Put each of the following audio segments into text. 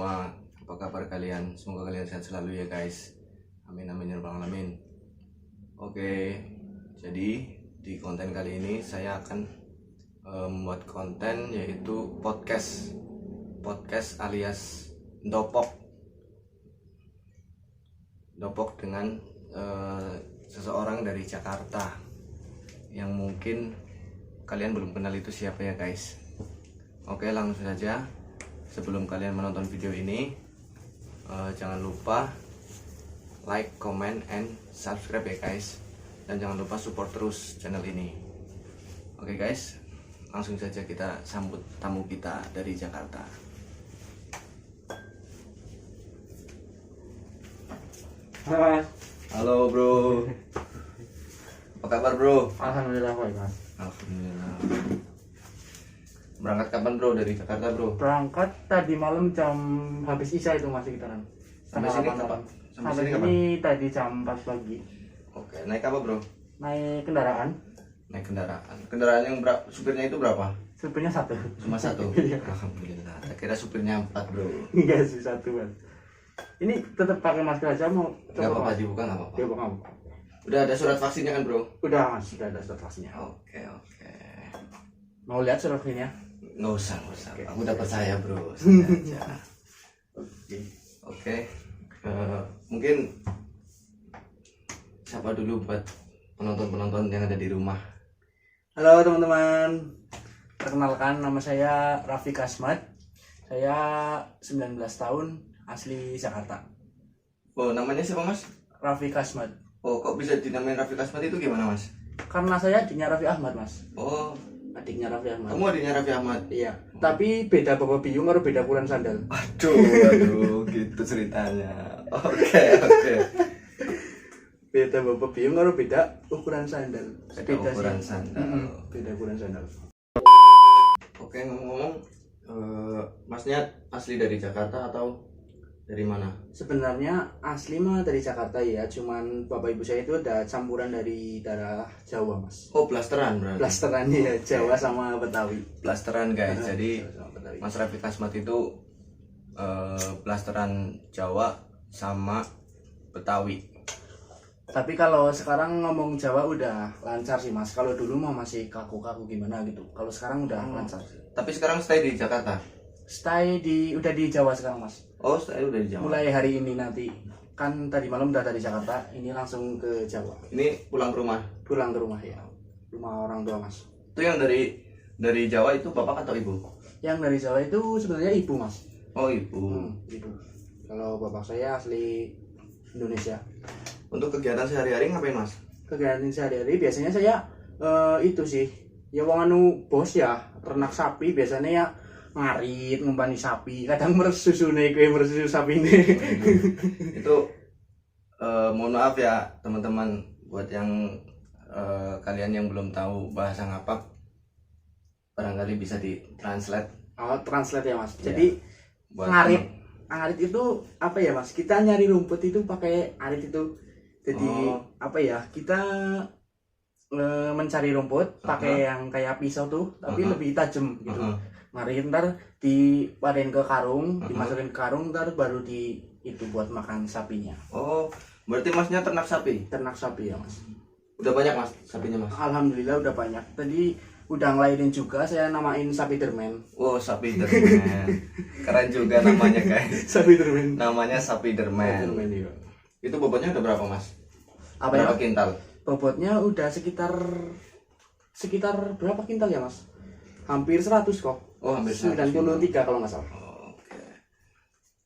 semua, apa kabar kalian? Semoga kalian sehat selalu ya guys. Amin amin ya rabbal alamin. Oke, jadi di konten kali ini saya akan membuat konten yaitu podcast alias dopok dengan seseorang dari Jakarta yang mungkin kalian belum kenal itu siapa ya guys. Oke, langsung saja. Sebelum kalian menonton video ini, jangan lupa like, comment, and subscribe ya guys. Dan jangan lupa support terus channel ini. Oke guys, langsung saja kita sambut tamu kita dari Jakarta. Halo. Halo bro. Apa kabar bro? Alhamdulillah baik mas. Alhamdulillah. Berangkat kapan bro dari Jakarta bro? Berangkat tadi malam jam habis isya itu masih sekitaran. Sampai sini kapan? Sampai sini tadi jam 4 pagi. Oke, naik apa bro? Naik kendaraan. Naik kendaraan. Kendaraan yang supirnya itu berapa? Supirnya satu. Cuma satu? Iya. Alhamdulillah. Saya kira supirnya 4 bro. Enggak sih, satu mas. Ini tetap pakai masker aja mau? Gak apa-apa, dibuka gak apa-apa. Dibuka. Udah ada surat vaksinnya kan bro? Udah mas, sudah ada surat vaksinnya. Oke. Mau lihat surat vaksinnya? Nggak usah. Oke. Aku udah percaya bro. Santai aja. Oke. Mungkin siapa dulu buat penonton yang ada di rumah? Halo teman-teman. Perkenalkan, nama saya Rafiq Asmad. Saya 19 tahun, asli Jakarta. Oh, namanya siapa mas? Rafiq Asmad. Oh, kok bisa dinamain Rafiq Asmad itu gimana mas? Karena saya adiknya Raffi Ahmad mas. Oh, Adiknya Raffi Ahmad. kamu adiknya Raffi Ahmad? Iya. Tapi beda bawa biung atau beda ukuran sandal. Aduh, gitu ceritanya. Oke. Beda bawa biung atau beda ukuran sandal. Beda ukuran sandal. Beda ukuran sandal. Oke, ngomong-ngomong, masnya asli dari Jakarta atau dari mana? Sebenarnya asli mah dari Jakarta ya, cuman bapak ibu saya itu ada campuran dari daerah Jawa mas. Oh, blasteran berarti. Blasteran ya, Jawa sama Betawi. Blasteran guys. Jadi Jawa sama Betawi. Mas Rafiq Asmad itu blasteran Jawa sama Betawi. Tapi kalau sekarang ngomong Jawa udah lancar sih mas. Kalau dulu mah masih kaku-kaku gimana gitu. Kalau sekarang udah lancar. Tapi sekarang stay di Jakarta. Udah di Jawa sekarang mas. Oh, stay udah di Jawa. Mulai hari ini nanti. Kan tadi malam udah dari Jakarta, ini langsung ke Jawa. Ini pulang ke rumah. Pulang ke rumah ya. Rumah orang tua mas. Itu yang dari Jawa itu bapak atau ibu? Yang dari Jawa itu sebenarnya ibu mas. Oh, ibu. Ibu. Kalau bapak saya asli Indonesia. Untuk kegiatan sehari-hari ngapain mas? Kegiatan sehari-hari biasanya saya itu sih. Ya wong anu bos ya, ternak sapi biasanya ya ngarit, ngumpani sapi, kadang meres susu sapi nih. Itu mohon maaf ya teman-teman, buat yang kalian yang belum tahu bahasa ngapak, barangkali bisa ditranslate. Oh, translate ya mas. Iya. Jadi Buat ngarit itu apa ya mas? Kita nyari rumput itu pakai arit itu. Jadi apa ya? Kita mencari rumput pakai yang kayak pisau tuh, tapi lebih tajam gitu. Ngarit ntar dipadein ke karung, dimasukin ke karung, ntar baru itu buat makan sapinya. Oh, berarti masnya ternak sapi? Ternak sapi ya mas. Udah banyak mas sapinya mas? Alhamdulillah udah banyak. Tadi udah ngelahirin juga, saya namain sapi dermen. Oh, sapi dermen. Keren juga namanya guys. Sapi dermen. Namanya sapi dermen. Iya. Itu bobotnya udah berapa mas? Apa Berapa ya? kintal? Bobotnya udah sekitar berapa kintal ya mas? Hampir 100 kok. Oh, hampir 100 93 kalau nggak salah. Oke.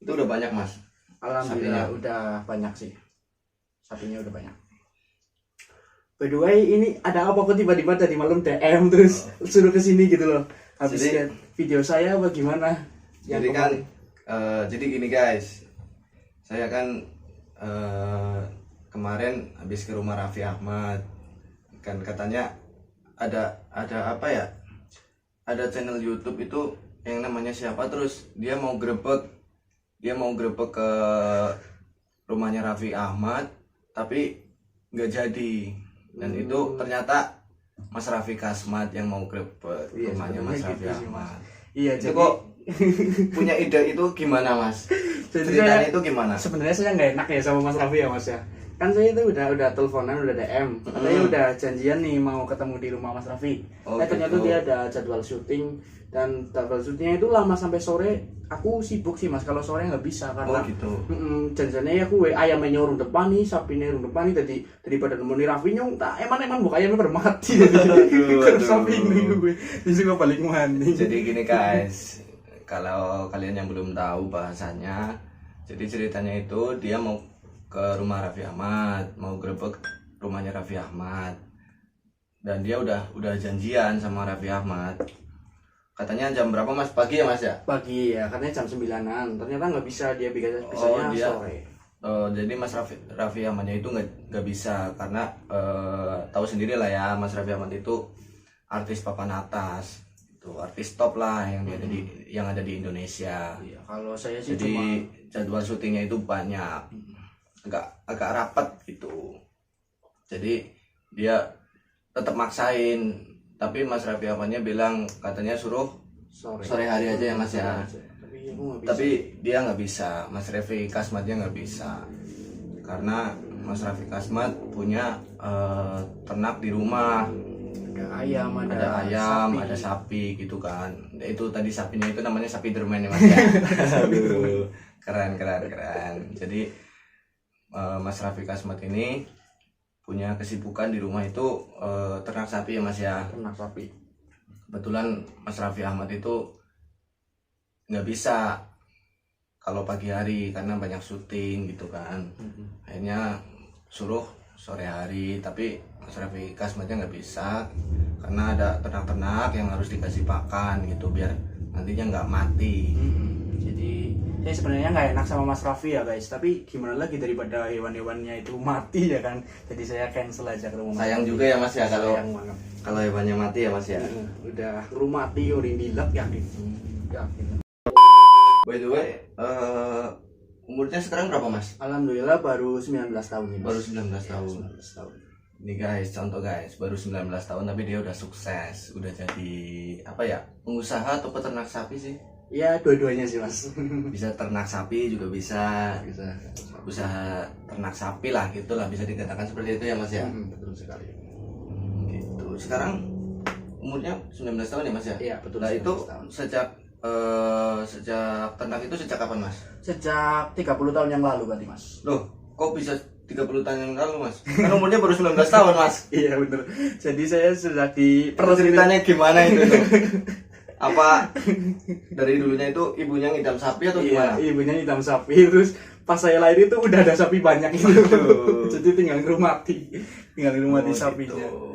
Itu udah banyak mas? Alhamdulillah udah banyak sih. Sapinya udah banyak. By the way, ini ada apa kok tiba-tiba tadi malam DM terus suruh kesini gitu loh. Habis lihat video saya bagaimana? Jadi kan jadi gini guys, saya kan kemarin habis ke rumah Raffi Ahmad, kan katanya ada apa ya, ada channel YouTube itu yang namanya siapa, terus dia mau grebek ke rumahnya Raffi Ahmad tapi nggak jadi, dan itu ternyata Mas Rafiq Asmad yang mau grebek rumahnya Mas Raffi Ahmad. Iya, Itu jadi kok punya ide itu gimana mas? Jadi Ceritanya itu gimana? sebenarnya saya nggak enak ya sama Mas Raffi ya Mas ya. Kan saya itu udah teleponan, udah DM, katanya udah janjian nih mau ketemu di rumah Mas Raffi. Oh, Ternyata gitu. dia ada jadwal syuting, dan jadwal syutingnya itu lama sampai sore. Aku sibuk sih Mas, kalau sore nggak bisa karena Oh gitu. janjiannya ya aku ayamnya urung depan nih, sapinya urung depan nih, tadi daripada nemoni Raffi nyong tak eman buka ayamnya pada mati. Kalau sapi ini gue disuruh balik mandi. Jadi gini guys, kalau kalian yang belum tahu bahasanya, jadi ceritanya itu dia mau ke rumah Raffi Ahmad, mau grebek rumahnya Raffi Ahmad, dan dia udah janjian sama Raffi Ahmad. Katanya jam berapa mas? Pagi ya mas ya? Pagi ya, katanya jam 9-an. Ternyata nggak bisa, dia bisanya dia sore. jadi mas Raffi Ahmadnya itu nggak bisa karena tahu sendiri lah ya, mas Raffi Ahmad itu artis papan atas, itu artis top lah yang ada di Indonesia. Iya, kalau saya sih Jadi cuma jadwal syutingnya itu banyak, agak rapat gitu. Jadi dia tetap maksain, tapi Mas Raffi Ahmadnya bilang katanya suruh sore hari aja ya Mas ya. Tapi aku nggak bisa. Tapi dia nggak bisa, Mas Raffi Kasmatnya nggak bisa, karena Mas Raffi Kasmat punya ternak di rumah, ada ayam, ada sapi gitu kan. Itu tadi sapinya itu namanya sapi dermen ya Mas ya. Aduh, keren. Jadi Mas Raffi Kasmat ini punya kesibukan di rumah itu ternak sapi ya Mas ya. Ternak sapi. Kebetulan Mas Raffi Ahmad itu nggak bisa kalau pagi hari karena banyak syuting gitu kan. Akhirnya suruh sore hari, tapi Mas Raffi Kasmatnya nggak bisa karena ada ternak-ternak yang harus dikasih pakan gitu biar nantinya nggak mati. Jadi saya sebenarnya nggak enak sama Mas Raffi ya guys, tapi gimana lagi daripada hewan-hewannya itu mati ya kan. Jadi saya cancel aja ke rumah. Sayang juga ya Mas ya kalau Sayang banget. hewannya mati ya Mas ya. Udah rumah mati udah dilek yakin. Yakin. By the way, umurnya sekarang berapa Mas? Alhamdulillah baru 19 tahun ini. Baru 19 tahun. 19 tahun. Ini guys, contoh guys, baru 19 tahun tapi dia udah sukses, udah jadi apa ya, pengusaha atau peternak sapi sih? Ya dua-duanya sih Mas. Bisa ternak sapi juga bisa usaha ternak sapi lah gitulah, bisa dikatakan seperti itu ya Mas ya. Betul sekali. Gitu. Sekarang umurnya 19 tahun ya Mas ya? Iya betul. Nah itu 19 tahun. sejak ternak itu sejak kapan Mas? Sejak 30 tahun yang lalu berarti Mas. Loh, kok bisa 30 tahun yang lalu Mas? Kan umurnya baru 19 tahun Mas. Iya bener. Jadi saya sudah di Ceritanya gimana itu tuh? Apa dari dulunya itu ibunya ngidam sapi atau gimana? Iya, ibunya hitam sapi, terus pas saya lahir itu udah ada sapi banyak itu. Jadi tinggal ngurmati sapinya. Gitu.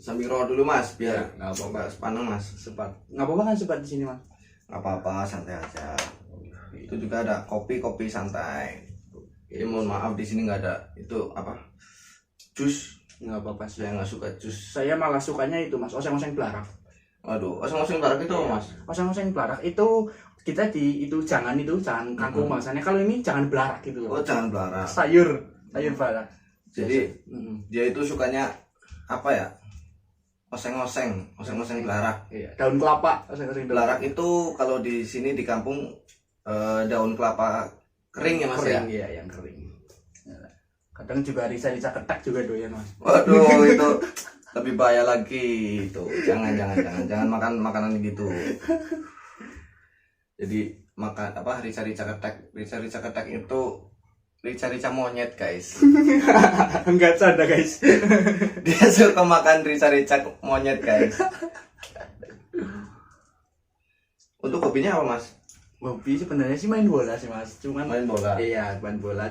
Sambil roh dulu Mas, biar Ya, nggak apa-apa sepaneng Mas. Sepat. Nggak apa-apa kan sepat di sini Mas? Nggak apa-apa, santai aja. Itu juga ada kopi santai. Ya, mohon maaf di sini nggak ada itu apa jus. Nggak apa-apa sih. Saya nggak suka jus. Saya malah sukanya itu Mas, oseng-oseng belarak. Waduh, oseng-oseng barak itu Iya. Mas. Oseng-oseng belarak itu kita jangan kangkung maksudnya. Kalau ini jangan belarak gitu Oh, loh. jangan belarak. Sayur belarak. Jadi Mm-mm. dia itu sukanya apa ya? Oseng-oseng belarak. Iya, daun kelapa, oseng-oseng Belarak itu kalau di sini di kampung daun kelapa kering ya Mas ya. kering, iya, yang kering. Kadang juga rica-rica ketak juga doyan Mas. Waduh, itu lebih bahaya lagi itu. Jangan makan makanan gitu. Jadi makan apa rica-rica ketek itu rica-rica monyet guys. Enggak ada guys. Dia suka makan rica-rica monyet guys. Untuk hobinya apa Mas? Hobi sebenarnya sih main bola sih Mas. Cuman Main bola. Iya, main bola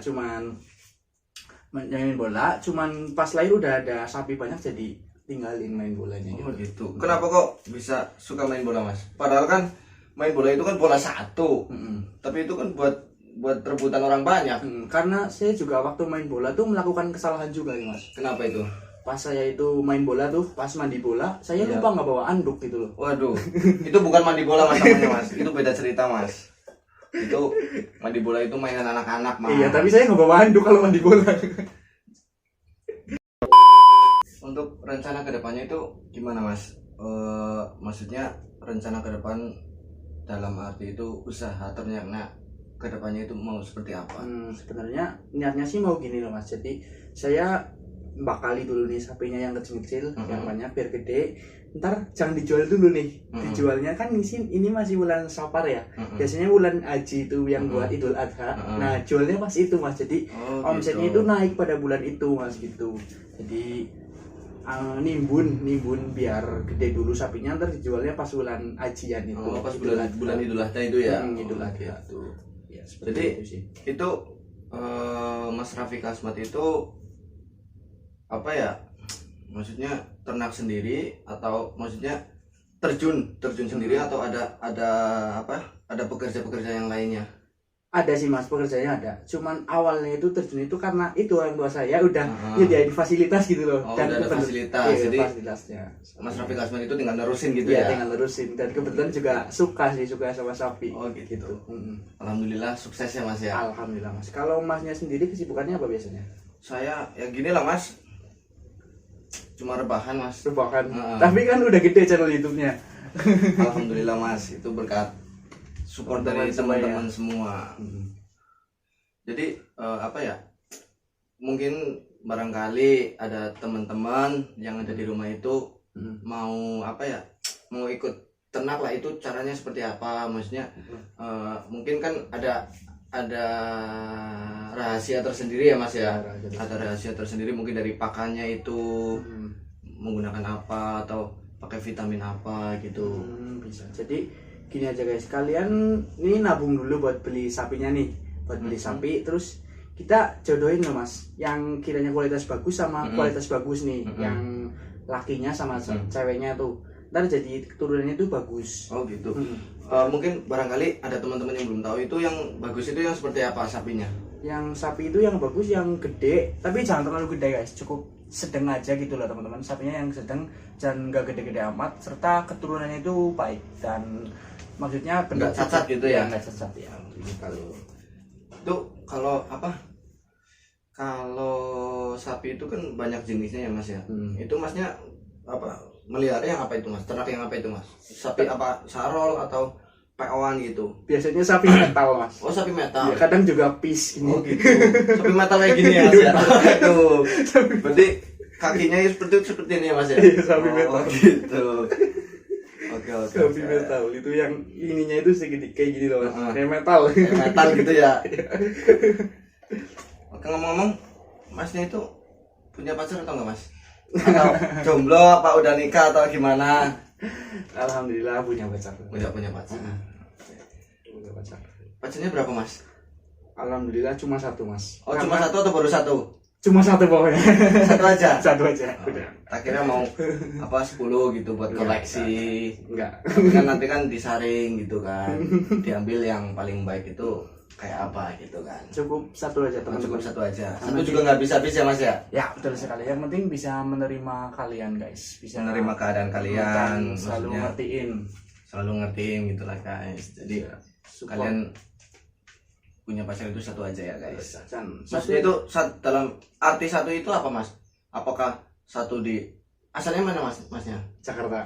main bola cuman pas lahir udah ada sapi banyak jadi tinggalin main bolanya Oh gitu. Kenapa kok bisa suka main bola Mas? Padahal kan main bola itu kan bola satu. Tapi itu kan buat rebutan orang banyak. Karena saya juga waktu main bola tuh melakukan kesalahan juga nih Mas. Kenapa itu? Pas saya itu main bola tuh, pas mandi bola, saya Iya. lupa nggak bawa anduk gitu loh. Waduh, itu bukan mandi bola Mas namanya Mas. Itu beda cerita Mas. Itu mandi bola itu mainan anak-anak Mas. Iya, tapi saya nggak bawa anduk kalau mandi bola. Untuk rencana kedepannya itu gimana Mas? Maksudnya rencana ke depan dalam arti itu usaha ternyata kedepannya itu mau seperti apa? Sebenarnya niatnya sih mau gini loh Mas. Jadi saya bakali dulu nih sapinya yang kecil-kecil, yang banyak biar gede. Ntar jangan dijual dulu nih. Dijualnya kan ini masih bulan Safar ya. Biasanya bulan Haji itu yang buat Idul Adha. Nah, jualnya pas itu Mas. Jadi omsetnya itu naik pada bulan itu Mas gitu. Jadi nimbun biar gede dulu sapinya, ntar dijualnya pas bulan Hajian itu. Pas bulan Idul Adha itu ya. Idul Adha itu. Ya, jadi itu Mas Rafiq Asmat itu apa ya, maksudnya ternak sendiri atau maksudnya terjun sendiri atau ada pekerja yang lainnya? Ada sih Mas, pekerjaannya ada. Cuman awalnya itu terjun itu karena itu orang tua saya udah nyediain fasilitas gitu loh. Dan udah ada fasilitas. Iya, jadi fasilitasnya. Mas Rafiq Asmat itu tinggal nerusin gitu ya? ya? Tinggal nerusin. Dan kebetulan juga suka sama sapi. Gitu. Alhamdulillah sukses ya Mas ya? Alhamdulillah Mas. Kalau Masnya sendiri kesibukannya apa biasanya? Saya ya gini lah Mas, cuma rebahan Mas. Rebahan. Tapi kan udah gede channel YouTube-nya. Alhamdulillah Mas, itu berkat support dari teman-teman semua. Jadi apa ya, mungkin barangkali ada teman-teman yang ada di rumah itu mau apa ya, mau ikut ternak lah, itu caranya seperti apa, maksudnya mungkin kan ada rahasia tersendiri ya Mas ya, ada rahasia tersendiri mungkin dari pakannya itu menggunakan apa atau pakai vitamin apa gitu. Bisa. Jadi gini aja guys, kalian ini nabung dulu buat beli sapinya nih, buat beli sapi, terus kita jodohin loh Mas, yang kiranya kualitas bagus sama kualitas bagus nih, yang lakinya sama ceweknya tuh, ntar jadi keturunannya tuh bagus. Oh gitu. Mungkin barangkali ada teman-teman yang belum tahu itu yang bagus itu yang seperti apa sapinya? Yang sapi itu yang bagus yang gede, tapi jangan terlalu gede guys, cukup sedang aja gitu loh teman-teman. Sapinya yang sedang, jangan nggak gede-gede amat, serta keturunannya itu baik dan maksudnya nggak cacat gitu ya? Nggak cacat ya. Kalau apa? Kalau sapi itu kan banyak jenisnya ya Mas ya. Itu Masnya apa? Melihara yang apa itu Mas? Ternak yang apa itu Mas? Sapi apa? Sarol atau PO-an gitu? Biasanya sapi metal Mas. Oh sapi metal. Ya, kadang juga pis gini. Oh gitu. Sapi metal kayak gini ya Mas ya. Aduh. Berarti kakinya seperti ini ya Mas ya? Iya, sapi metal. Gitu. Oke. Sapi metal itu yang ininya itu segede kayak gini loh Mas. Kayak metal. Kayak metal gitu ya. Oke, ngomong-ngomong, Masnya itu punya pacar atau enggak Mas? Atau jomblo apa udah nikah atau gimana? Alhamdulillah punya pacar. Punya pacar. Punya pacar. Pacarnya berapa Mas? Alhamdulillah cuma satu Mas. Oh cuma satu atau baru satu? Cuma satu pokoknya. Satu aja? Satu aja. Udah. Akhirnya mau apa 10 gitu buat koleksi. Enggak. Kan nanti kan disaring gitu kan. Diambil yang paling baik itu kayak apa gitu kan. Cukup satu aja teman-teman. Cukup satu aja. Satu juga nggak bisa habis ya Mas ya? Ya betul sekali. Yang penting bisa menerima kalian guys. Bisa menerima keadaan kalian. Selalu ngertiin. Selalu ngertiin gitu lah guys. Jadi kalian punya pacar itu satu aja ya guys. Maksudnya itu dalam arti satu itu apa Mas? Apakah satu di asalnya mana Masnya? Jakarta.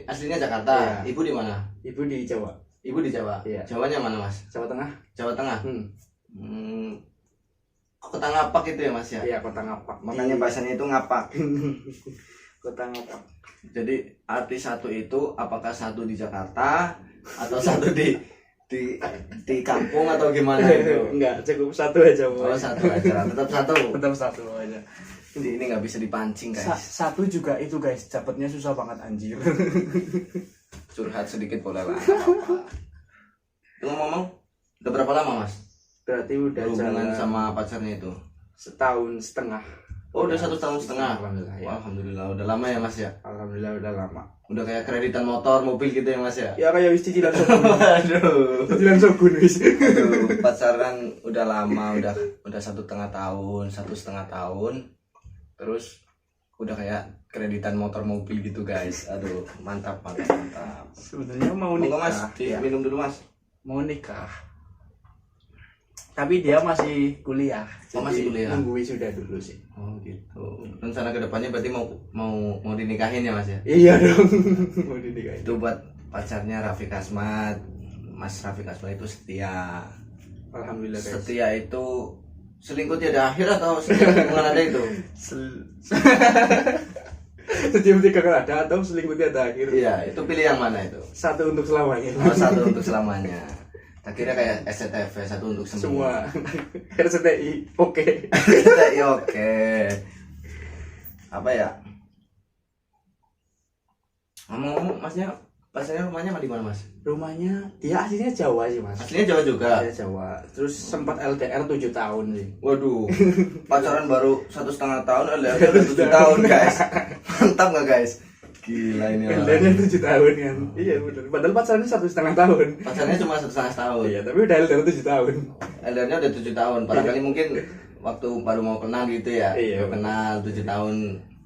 Aslinya Jakarta. Iya. Ibu di mana? Ibu di Jawa. Ibu di Jawa. Iya. Jawanya mana Mas? Jawa Tengah. Jawa Tengah. Kota Ngapak itu ya Mas ya? Iya, Kota Ngapak. Makanya bahasanya itu Ngapak. Kota Ngapak. Jadi arti satu itu apakah satu di Jakarta atau satu di kampung atau gimana itu? Enggak, cukup satu aja. Oh satu aja, tetap satu. Tetap satu aja. Ini nggak bisa dipancing guys. Satu juga itu guys, dapatnya susah banget anjir. Curhat sedikit boleh lah. Ngomong-ngomong, udah berapa lama Mas? Berarti udah hubungan sama pacarnya itu? 1,5 tahun. Oh udah 1,5 tahun. Alhamdulillah ya. Alhamdulillah udah lama ya Mas ya? Alhamdulillah udah lama. Udah kayak kreditan motor, mobil gitu ya Mas ya? Ya kayak wis cicilan Shogun. Aduh. Cicilan Shogun wis. Aduh, pacaran udah lama, udah 1,5 tahun, 1,5 tahun. Terus udah kayak kreditan motor mobil gitu guys. Aduh, mantap. Sebenarnya mau nikah. Mas, minum dulu Mas. Mau nikah. Tapi dia masih kuliah. Oh, masih kuliah. Nunggu wisuda dulu sih. Oh gitu. Rencana kedepannya berarti mau dinikahin ya Mas ya? Iya dong. Mau dinikahin. Itu buat pacarnya Rafiq Asmat. Mas Raffi Kasman itu setia. Alhamdulillah guys. Setia itu selingkuh tiada akhir atau hubungan ada itu? Setia tidak ada atau selingkuh tiada akhir. Iya, itu pilih yang mana itu? Satu untuk selamanya. Oh, satu untuk selamanya. Tak kira kayak SCTV, satu untuk semua. RCTI, oke. SCTI oke. Apa ya? Ngomong-ngomong, masnya pasalnya rumahnya di mana mas? Rumahnya dia aslinya Jawa sih mas. Aslinya Jawa juga. Dia Jawa. Terus sempat LDR 7 tahun sih. Waduh, pacaran baru 1,5 tahun, LDR udah 7 tahun guys. Mantap nggak guys? Gila ini orang. LDR-nya 7 tahun kan. Iya benar. Padahal pacarannya 1,5 tahun. Pacarnya cuma 1,5 tahun. Iya, tapi udah LDR 7 tahun. LDR-nya udah 7 tahun. Barangkali mungkin waktu baru mau kenal gitu ya. Iya. Baru kenal 7 tahun.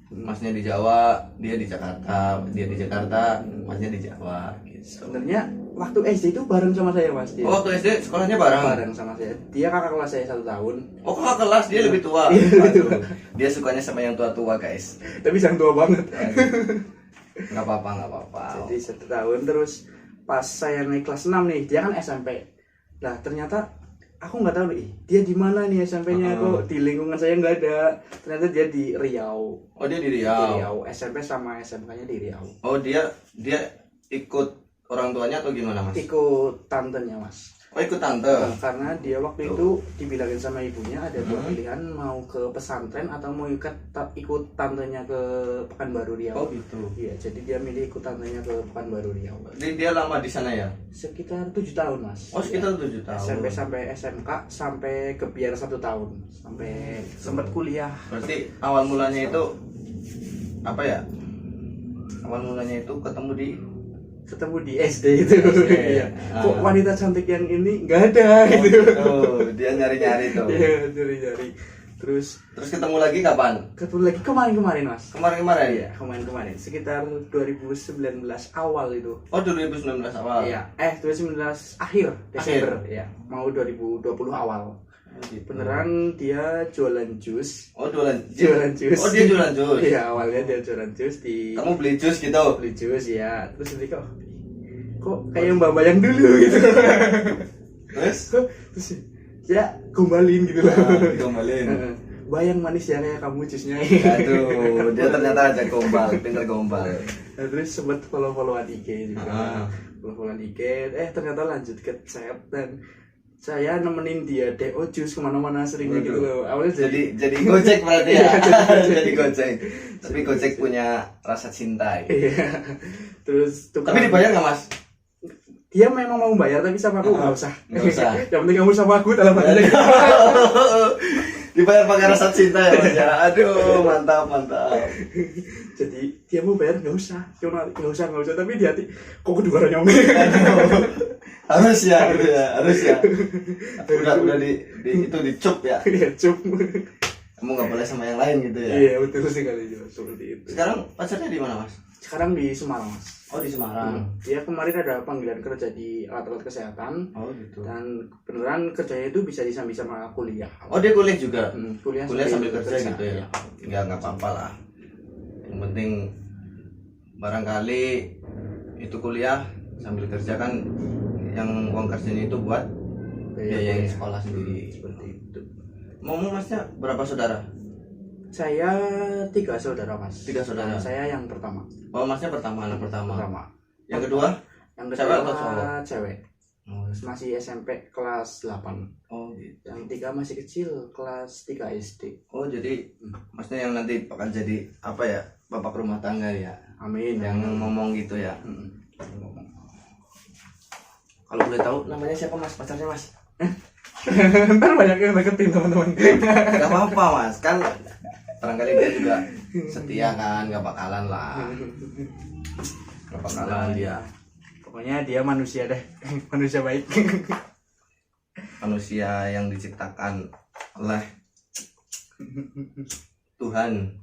Masnya di Jawa, dia di Jakarta. Dia di Jakarta, masnya di Jawa. Gitu. Sebenarnya waktu SD itu bareng sama saya mas. Dia. Oh, waktu SD sekolahnya bareng. Bareng sama saya. Dia kakak kelas saya 1 tahun. Oh, kakak kelas dia lebih tua. Iya, lebih tua. Aduh, dia sukanya sama yang tua-tua guys. Tapi sang tua banget. Nggak apa-apa, nggak apa-apa. Jadi 1 tahun terus pas saya naik kelas 6 nih, dia kan SMP. Nah ternyata aku nggak tahu nih dia di mana nih SMP-nya. Kok di lingkungan saya nggak ada. Ternyata dia di Riau. Oh, dia di Di Riau. Riau, SMP sama SMK-nya di Riau. Oh, dia ikut orang tuanya atau gimana mas? Ikut tantenya mas. Oh, ikut tante. Karena dia waktu itu dibilangin sama ibunya ada 2 pilihan, mau ke pesantren atau mau ikut tantenya ke Pekanbaru Riau. Oh gitu. Iya, jadi dia milih ikut tantenya ke Pekanbaru Riau. Dia lama di sana ya? Sekitar 7 tahun mas. Oh, sekitar 7 tahun. SMP sampai SMK sampai ke biar 1 tahun sampai sempat kuliah. Berarti awal mulanya itu apa ya? Awal mulanya itu ketemu di SD itu. SD. Iya. Kok wanita cantik yang ini nggak ada gitu. Oh, dia nyari-nyari tuh. Iya, nyari-nyari. Terus ketemu lagi kapan? ketemu lagi kemarin mas. Kemarin-kemarin ya? Iya, kemarin sekitar 2019 awal itu. Oh, 2019 awal. Iya, 2019 akhir Desember ya. Mau 2020 awal. Oh, gitu. Beneran dia jualan jus. Oh, jualan jus. Oh, dia jualan jus. Iya, awalnya dia jualan jus di Kamu beli jus gitu? beli jus ya. Terus nanti kok kayak Mbak Bayang dulu gitu. Terus ya gombalin gitu loh. Gombalin. Bayang manis ya kayak kamu jusnya. Aduh, dia ternyata ada gombal, pinter gombal. Nah, terus sempat follow-followan IG juga. Follow-followan IG, ternyata lanjut ke chat dan saya nemenin dia DO jus kemana-mana seringnya gitu loh. Awalnya jadi Gojek berarti ya. Jadi Gojek. Tapi Gojek punya rasa cinta. Gitu. Iya. Terus Tapi dibayar nggak mas? Dia memang mau bayar tapi sama aku nggak usah. Nggak usah. Yang penting kamu sama aku dalam hati. Dibayar pakai rasa cinta ya mas ya. Aduh, mantap. Jadi dia mau bayar nggak usah. Cuma nggak usah. Tapi di hati kok kedua nyong. Harus ya. Udah itu dicup ya. Iya cup. Kamu nggak boleh sama yang lain gitu ya. Iya betul sekali juga seperti itu. Sekarang pacarnya di mana mas? Sekarang di Semarang mas. Oh di Semarang. Dia kemarin ada panggilan kerja di alat-alat kesehatan. Oh gitu. Dan beneran kerjanya itu bisa disambi sama kuliah. Oh dia kuliah juga. Kuliah Sambil kerja gitu ya. Nggak apa-apa lah. Yang penting barangkali itu kuliah sambil kerja kan, yang uang kerjanya itu buat biayain sekolah sendiri. Seperti itu. Mau masnya berapa saudara? Saya 3 saudara mas. 3 saudara. Dan saya yang pertama. Oh masnya anak pertama. Yang kedua? Yang Cewek kedua atau cowok? Cewek. Oh, Masih SMP kelas 8. oh gitu. Yang 3 masih kecil kelas 3 SD. Oh jadi maksudnya yang nanti akan jadi apa ya, bapak rumah tangga ya? Amin. Yang ngomong gitu ya. Kalau boleh tahu namanya siapa mas, pacarnya mas? Ntar banyak yang deketin teman-teman. Gak apa-apa mas, kan barangkali dia juga setia kan, gak bakalan lah. Gak bakalan dia. Pokoknya dia manusia deh. Manusia baik. Manusia yang diciptakan oleh Tuhan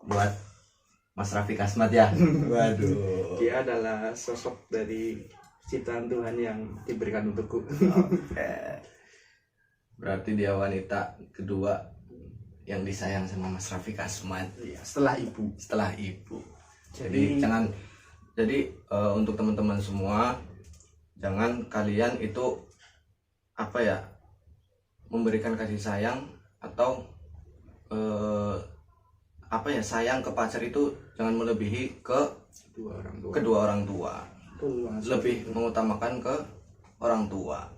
buat Mas Raffi Kasman ya. Waduh. Dia adalah sosok dari ciptaan Tuhan yang diberikan untukku. Berarti dia wanita kedua yang disayang sama Mas Raffi Kasman. Iya, setelah ibu. Jadi jangan, untuk teman-teman semua jangan kalian itu apa ya, memberikan kasih sayang atau apa ya, sayang ke pacar itu jangan melebihi ke kedua orang tua. Betul banget. Lebih mengutamakan ke orang tua.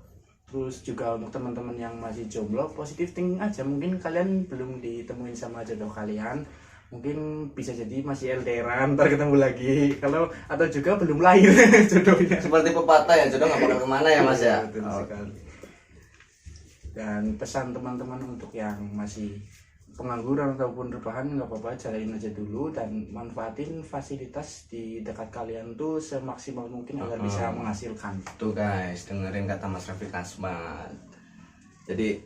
Terus juga untuk teman-teman yang masih jomblo, positif thinking aja. Mungkin kalian belum ditemuin sama jodoh kalian, mungkin bisa jadi masih LDRan, ntar ketemu lagi. Kalau atau juga belum lahir jodohnya. Seperti pepatah ya, jodoh nggak bakal kemana ya Mas ya. Betul sekali. Dan pesan teman-teman untuk yang masih pengangguran ataupun rebahan, nggak apa-apa, jalanin aja dulu dan manfaatin fasilitas di dekat kalian tuh semaksimal mungkin agar bisa menghasilkan. Tuh guys, dengerin kata Mas Raffi Kasmat. Jadi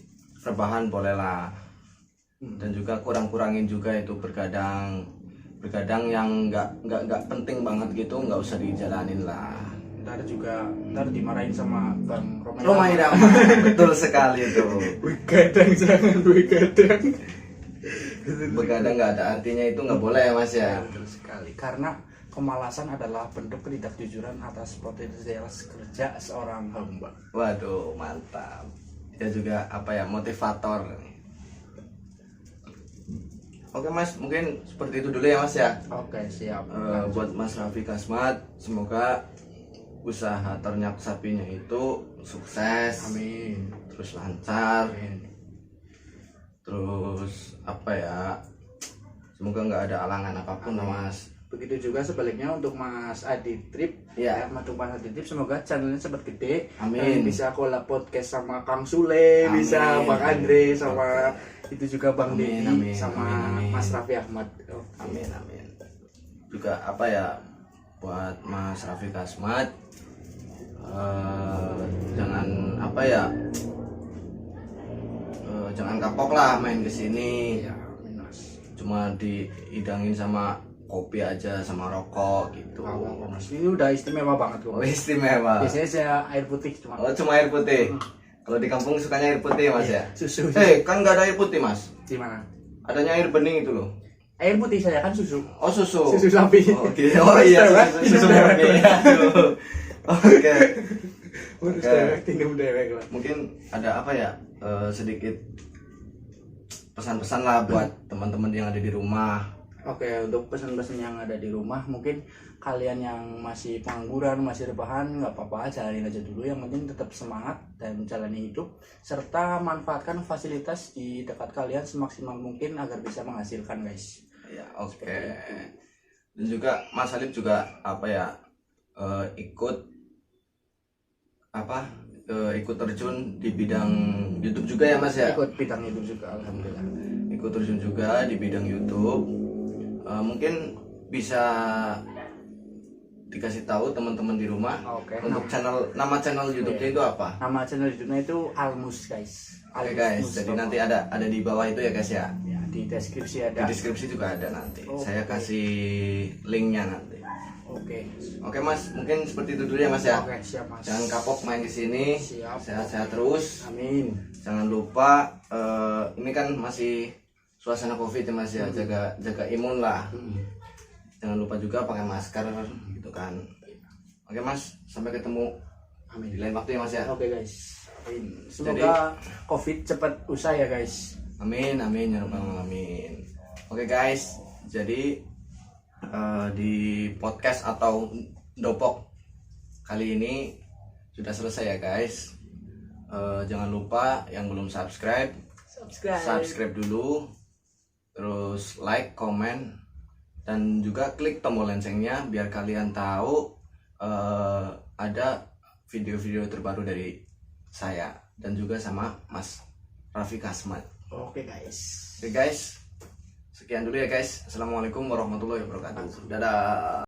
rebahan bolehlah, dan juga kurang-kurangin juga itu bergadang yang nggak penting banget gitu, nggak usah dijalanin lah. Ntar dimarahin sama Bang Romai Rama. Betul sekali tuh. Begadang, jangan begadang. Begadang nggak ada artinya, itu nggak boleh ya Mas ya. Betul sekali, karena kemalasan adalah bentuk ketidakjujuran atas potensial kerja seorang hamba. Waduh, mantap. Dia juga apa ya, motivator. Oke Mas, mungkin seperti itu dulu ya Mas ya. Oke, siap. Buat Mas Raffi Kasmat, semoga usaha ternak sapinya itu sukses, Amin. terus lancar, Amin. terus apa ya, semoga nggak ada halangan apapun lah Mas. Begitu juga sebaliknya untuk Mas Adi Trip. Ya. Untuk Mas Adi Trip, semoga channelnya sempat gede. Amin. Dan bisa collab podcast sama Kang Sule, Amin. bisa Bang Andre, sama itu juga Bang Amin, Dedi, amin, sama amin. Mas Raffi Ahmad. Amin amin. Juga apa ya, buat Mas Raffi Kasmat, jangan apa ya, jangan kapok lah main kesini. Ya, amin Mas. Cuma dihidangin sama kopi aja sama rokok gitu. Wow, Mas. Ini udah istimewa banget kok. Oh istimewa. Biasanya saya air putih cuma. Oh cuma air putih. Kalau di kampung sukanya air putih Mas ya. Susu. Kan nggak ada air putih Mas. Di mana? Adanya air bening itu loh. Air putih saya kan susu. Oh susu. Susu sapi. Oh, oke. Oh iya, susu sapi. Aduh. Oke. Urus Oke. dewek, tinggal dewek lah. Mungkin ada apa ya, sedikit pesan-pesan lah buat teman-teman yang ada di rumah. Oke, untuk pesan-pesan yang ada di rumah, mungkin kalian yang masih pengangguran, masih rebahan, nggak apa-apa, jalanin aja dulu. Yang penting tetap semangat dan jalani hidup, serta manfaatkan fasilitas di dekat kalian semaksimal mungkin agar bisa menghasilkan, guys. Ya, oke. Dan juga Mas Halid juga apa ya, ikut terjun di bidang YouTube juga ya Mas ya. Ikut bidang hidup juga, alhamdulillah. Ikut terjun juga di bidang YouTube. Mungkin bisa dikasih tahu teman-teman di rumah. Oke. Untuk nama channel YouTube-nya itu apa? Nama channel YouTube-nya itu Almus, guys. Oke guys, jadi nanti ada di bawah itu ya guys ya. Ya, di deskripsi Di ada. deskripsi juga ada nanti. Oke. Saya kasih linknya nanti. Oke. Oke Mas, mungkin seperti itu dulu ya Mas ya. Oke, siap Mas. Jangan kapok main di sini. Siap. Sehat-sehat terus. Amin. Jangan lupa, ini kan masih suasana Covid ya Mas ya. Jaga imun lah. Jangan lupa juga pakai masker gitu kan. Oke Mas, sampai ketemu Amin. di lain waktu ya Mas ya. Oke guys. Amin. Semoga Covid cepat usai ya guys. Amin amin ya rabbal alamin. Oke guys, jadi di podcast atau dopok kali ini sudah selesai ya guys. Jangan lupa yang belum subscribe dulu, terus like, comment, dan juga klik tombol loncengnya biar kalian tahu ada video-video terbaru dari saya dan juga sama Mas Raffi Kasmat. Oke guys. Oke guys, sekian dulu ya guys. Assalamualaikum warahmatullahi wabarakatuh. Dadah.